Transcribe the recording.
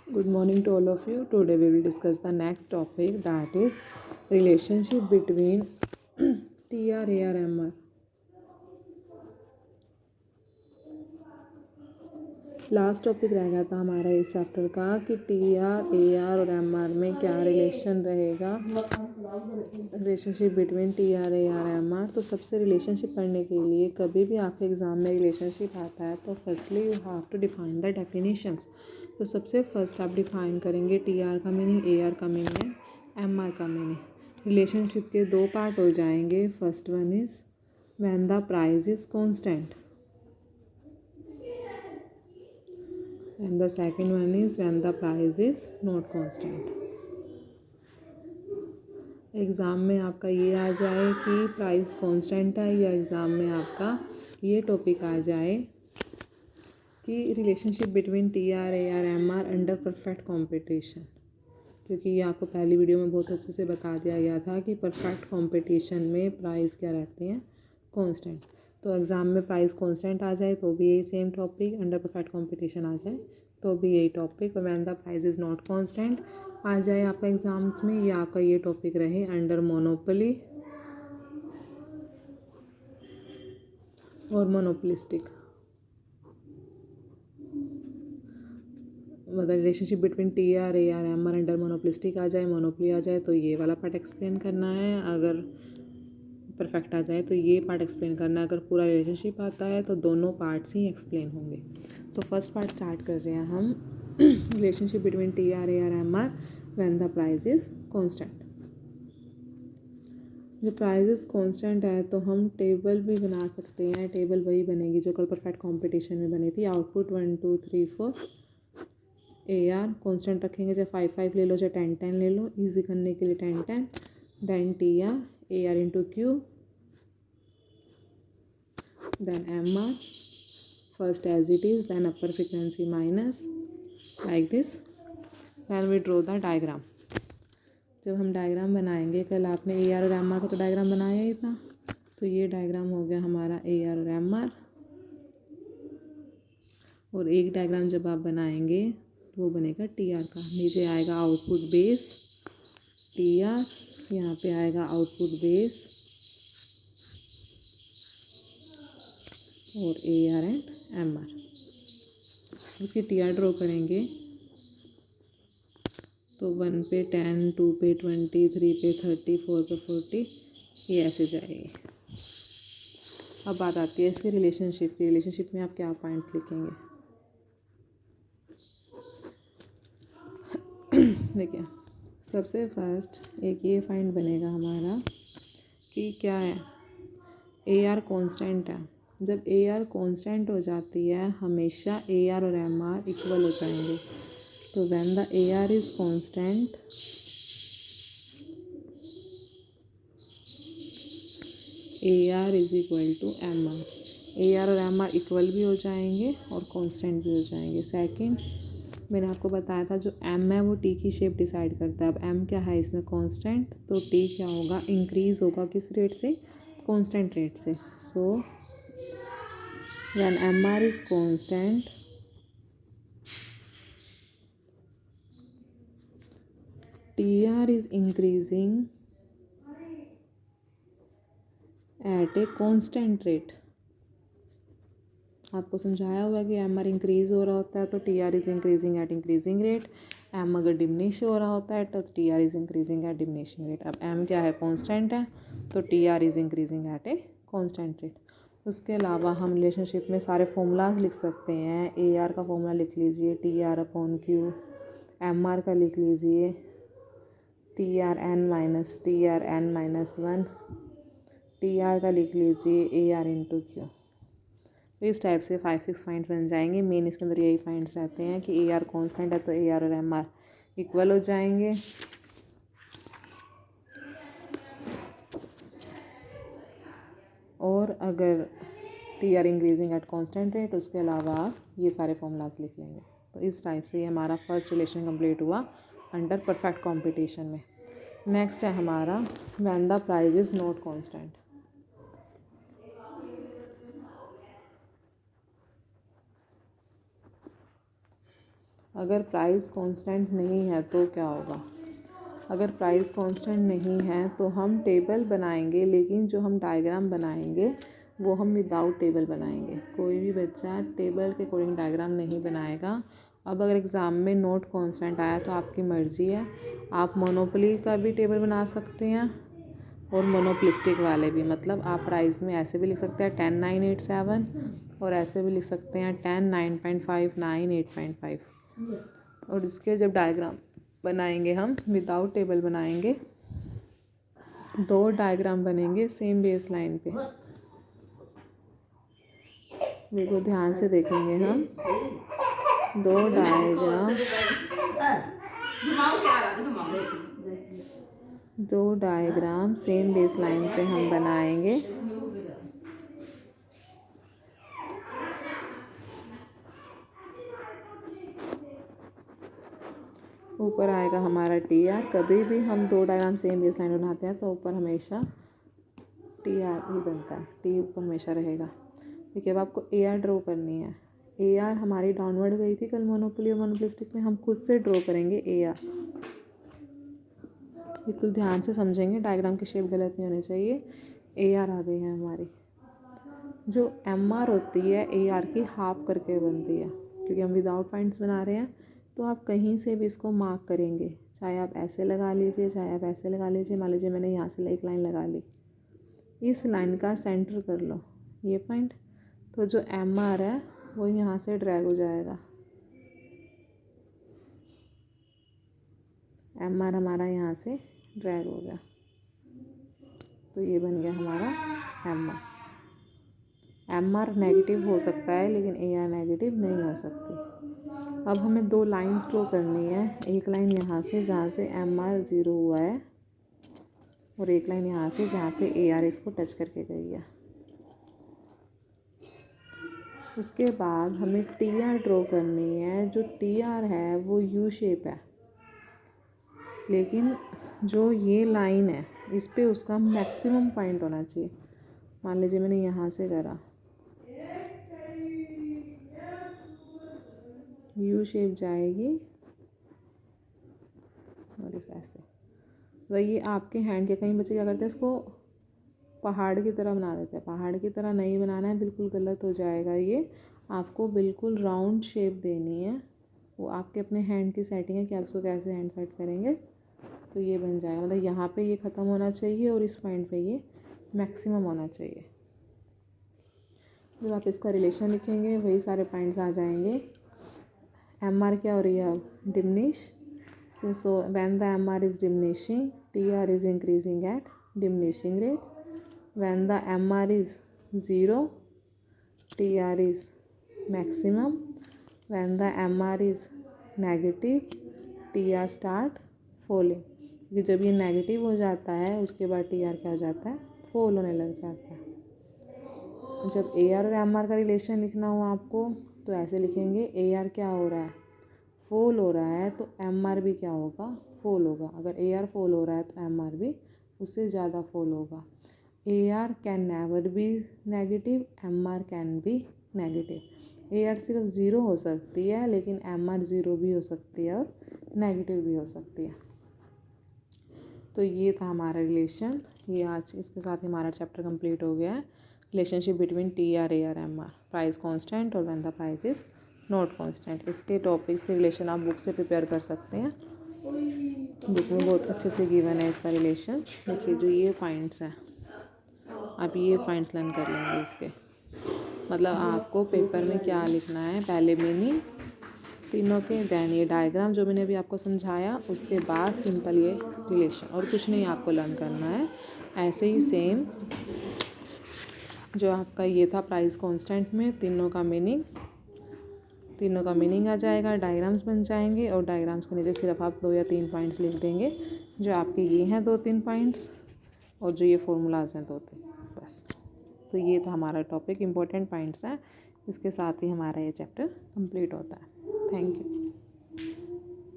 Good morning to all of you. Today we will discuss the next topic, that is relationship between TR, AR, MR. Last topic रह गया था हमारा इस chapter का कि TR, AR और MR में क्या रिलेशन रहेगा, relationship between TR, AR, MR। तो सबसे रिलेशनशिप पढ़ने के लिए कभी भी आपके एग्ज़ाम में रिलेशनशिप आता है तो firstly you have to define the definitions. तो सबसे फर्स्ट आप डिफाइन करेंगे TR का मीनिंग, AR का मीनिंग, MR का मीनिंग। रिलेशनशिप के दो पार्ट हो जाएंगे। First one is when the price is constant and the second one is when the price is not constant। Exam में आपका ये आ जाए कि प्राइस कांस्टेंट है, या एग्ज़ाम में आपका ये टॉपिक आ जाए कि relationship between TR, AR, MR under perfect competition. क्योंकि ये आपको पहली वीडियो में बहुत अच्छे से बता दिया गया था कि परफेक्ट कंपटीशन में प्राइस क्या रहते हैं, कांस्टेंट। तो एग्ज़ाम में प्राइस कांस्टेंट आ जाए तो भी यही same topic, under perfect competition आ जाए तो भी यही टॉपिक, और when the price is not constant आ जाए आपका एग्ज़ाम्स में, या आपका ये टॉपिक रहे अंडर मोनोपोली और मोनोपोलिस्टिक। मतलब relationship between TR, AR, MR under monopolistic आ जाए, मोनोपोली आ जाए तो ये वाला पार्ट एक्सप्लेन करना है। अगर परफेक्ट आ जाए तो ये पार्ट एक्सप्लेन करना है। अगर पूरा रिलेशनशिप आता है तो दोनों पार्ट्स ही एक्सप्लेन होंगे। तो फर्स्ट पार्ट स्टार्ट कर रहे हैं हम, relationship between TR, AR, MR when the price is constant. जब प्राइस इज़ कांस्टेंट है तो हम टेबल भी बना सकते हैं। टेबल वही बनेगी जो कल परफेक्ट कंपटीशन में बनी थी। आउटपुट 1 2 3 4 AR कांस्टेंट रखेंगे, चाहे 5 5 ले लो, चाहे 10 10 ले लो, ईजी करने के लिए 10 10। Then TR, AR into Q, then MR, first as it is, then upper frequency minus, like this। then we draw the diagram। जब हम डायग्राम बनाएंगे, कल आपने AR और MR का तो डायग्राम बनाया ही था, तो ये डायग्राम हो गया हमारा AR और MR। और एक डायग्राम जब आप बनाएंगे तो वो बनेगा TR का। नीचे आएगा आउटपुट बेस TR, यहाँ पे आएगा आउटपुट बेस और AR एंड MR। उसकी TR ड्रॉ करेंगे तो 1 पे 10, 2 पे 20, 3 पे 30, 4 पे 40, ये ऐसे जाएगी। अब बात आती है इसके रिलेशनशिप की। रिलेशनशिप में आप क्या पॉइंट लिखेंगे? देखिए, सबसे फर्स्ट एक ये पॉइंट बनेगा हमारा कि क्या है, AR कांस्टेंट है। जब AR कांस्टेंट हो जाती है हमेशा AR और MR इक्वल हो जाएंगे। तो when the AR is constant, AR is equal to MR। AR और MR इक्वल भी हो जाएंगे और कांस्टेंट भी हो जाएंगे। सेकंड, मैंने आपको बताया था जो M है वो T की शेप डिसाइड करता है। अब M क्या है इसमें, कांस्टेंट, तो T क्या होगा, इंक्रीज़ होगा किस रेट से, कांस्टेंट रेट से। So when MR is constant, TR is increasing at a constant rate। आपको समझाया हुआ है कि MR इंक्रीज़ हो रहा होता है तो TR is increasing at increasing rate. M अगर डिमिनिश हो रहा होता है तो TR is increasing at diminishing rate. अब M क्या है, कांस्टेंट है, तो TR is increasing at a constant rate. उसके अलावा हम रिलेशनशिप में सारे फॉर्मूलाज लिख सकते हैं। AR का फॉर्मूला लिख लीजिए TR/Q, MR का लिख लीजिए TRn-1, TR का लिख लीजिए AR इंटू Q। इस टाइप से 5 6 पॉइंट्स बन जाएंगे। मेन इसके अंदर यही पॉइंट्स रहते हैं कि AR कांस्टेंट है तो AR और MR इक्वल हो जाएंगे, और अगर TR increasing at constant rate, उसके अलावा आप ये सारे फॉर्मूलाज लिख लेंगे। तो इस टाइप से ये हमारा फर्स्ट रिलेशन कंप्लीट हुआ अंडर परफेक्ट कंपटीशन में। नेक्स्ट है हमारा when the price is not constant. अगर प्राइस कांस्टेंट नहीं है तो क्या होगा? अगर प्राइस कांस्टेंट नहीं है तो हम टेबल बनाएंगे, लेकिन जो हम डायग्राम बनाएंगे वो हम विदाउट टेबल बनाएंगे। कोई भी बच्चा टेबल के अकॉर्डिंग डायग्राम नहीं बनाएगा। अब अगर एग्ज़ाम में नोट कांस्टेंट आया तो आपकी मर्ज़ी है, आप मोनोपोली का भी टेबल बना सकते हैं और मोनोपलिस्टिक वाले भी। मतलब आप प्राइस में ऐसे भी लिख सकते हैं 10,987 और ऐसे भी लिख सकते हैं 10, 9.5, 9, 8.5। और इसके जब डायग्राम बनाएंगे हम विदाउट टेबल बनाएंगे, 2 डायग्राम बनेंगे सेम बेस लाइन पे। देखो ध्यान से देखेंगे हम 2 डायग्राम सेम बेस लाइन पे हम बनाएंगे। ऊपर आएगा हमारा TR। कभी भी हम 2 डायग्राम सेम बेस लाइन बनाते हैं तो ऊपर हमेशा TR ही बनता है, T ऊपर हमेशा रहेगा। देखिए अब आपको AR ड्रॉ करनी है। AR हमारी डाउनवर्ड गई थी कल मोनोपोली और मोनोपलिस्टिक में, हम खुद से ड्रॉ करेंगे AR। बिल्कुल ध्यान से समझेंगे, डायग्राम की शेप गलत नहीं होनी चाहिए। AR आ गई है हमारी। जो MR होती है AR की हाफ करके बनती है, क्योंकि हम विदाउट पॉइंट्स बना रहे हैं तो आप कहीं से भी इसको मार्क करेंगे। चाहे आप ऐसे लगा लीजिए, चाहे आप ऐसे लगा लीजिए। मान लीजिए मैंने यहाँ से एक लाइन लगा ली, इस लाइन का सेंटर कर लो ये पॉइंट, तो जो MR है वो यहाँ से ड्रैग हो जाएगा। MR हमारा यहाँ से ड्रैग हो गया, तो ये बन गया हमारा MR। MR नेगेटिव हो सकता है लेकिन AR नेगेटिव नहीं हो सकती। अब हमें 2 लाइंस ड्रॉ करनी है। एक लाइन यहाँ से जहाँ से MR 0 हुआ है और एक लाइन यहाँ से जहाँ पे AR इसको टच करके गई है। उसके बाद हमें TR ड्रॉ करनी है। जो TR है वो U शेप है, लेकिन जो ये लाइन है इस पे उसका मैक्सिमम पॉइंट होना चाहिए। मान लीजिए मैंने यहाँ से करा, U शेप जाएगी और इस ऐसे। तो ये आपके हैंड के, कई बच्चे क्या करते हैं इसको पहाड़ की तरह बना देते हैं। पहाड़ की तरह नहीं बनाना है, बिल्कुल गलत हो जाएगा। ये आपको बिल्कुल राउंड शेप देनी है। वो आपके अपने हैंड की सेटिंग है कि आप इसको कैसे हैंड सेट करेंगे, तो ये बन जाएगा। मतलब यहाँ पे ये ख़त्म होना चाहिए और इस पॉइंट पे ये मैक्सिमम होना चाहिए। जब आप इसका रिलेशन लिखेंगे वही सारे पॉइंट्स आ जाएंगे। MR क्या हो रही है अब? Diminish. So when the MR is diminishing, TR is increasing at diminishing rate. When the MR is 0, TR is maximum. When the MR is negative, TR start falling. क्योंकि जब ये नेगेटिव हो जाता है उसके बाद TR क्या हो जाता है? फॉल होने लग जाता है। जब AR और MR का रिलेशन लिखना हो आपको तो ऐसे लिखेंगे, AR क्या हो रहा है? फॉल हो रहा है, तो MR भी क्या होगा? फॉल होगा। अगर AR फॉल हो रहा है तो MR भी उससे ज़्यादा फॉल होगा। AR can never be negative, MR can be negative. AR सिर्फ 0 हो सकती है, लेकिन MR 0 भी हो सकती है और नेगेटिव भी हो सकती है। तो ये था हमारा रिलेशन। ये आज इसके साथ ही हमारा चैप्टर कंप्लीट हो गया है। Relationship between TR, AR, MR, price constant और when the price is not constant. इसके टॉपिक्स के रिलेशन आप बुक से प्रिपेयर कर सकते हैं। बुक में बहुत अच्छे से गिवन है इसका रिलेशन। देखिए जो ये पॉइंट्स हैं, आप ये पॉइंट्स लर्न कर लेंगे इसके। मतलब आपको पेपर में क्या लिखना है, पहले मीनिंग तीनों के, देन ये डायग्राम जो मैंने अभी आपको समझाया, उसके बाद सिंपल ये रिलेशन, और कुछ नहीं आपको लर्न करना है। ऐसे ही सेम जो आपका ये था प्राइस कांस्टेंट में, तीनों का मीनिंग आ जाएगा, डायग्राम्स बन जाएंगे और डायग्राम्स के नीचे सिर्फ आप 2 या 3 पॉइंट्स लिख देंगे। जो आपके ये हैं 2-3 पॉइंट्स और जो ये फॉर्मूलाज हैं 2-3, बस। तो ये था हमारा टॉपिक, इम्पोर्टेंट पॉइंट्स हैं। इसके साथ ही हमारा ये चैप्टर कंप्लीट होता है। Thank you.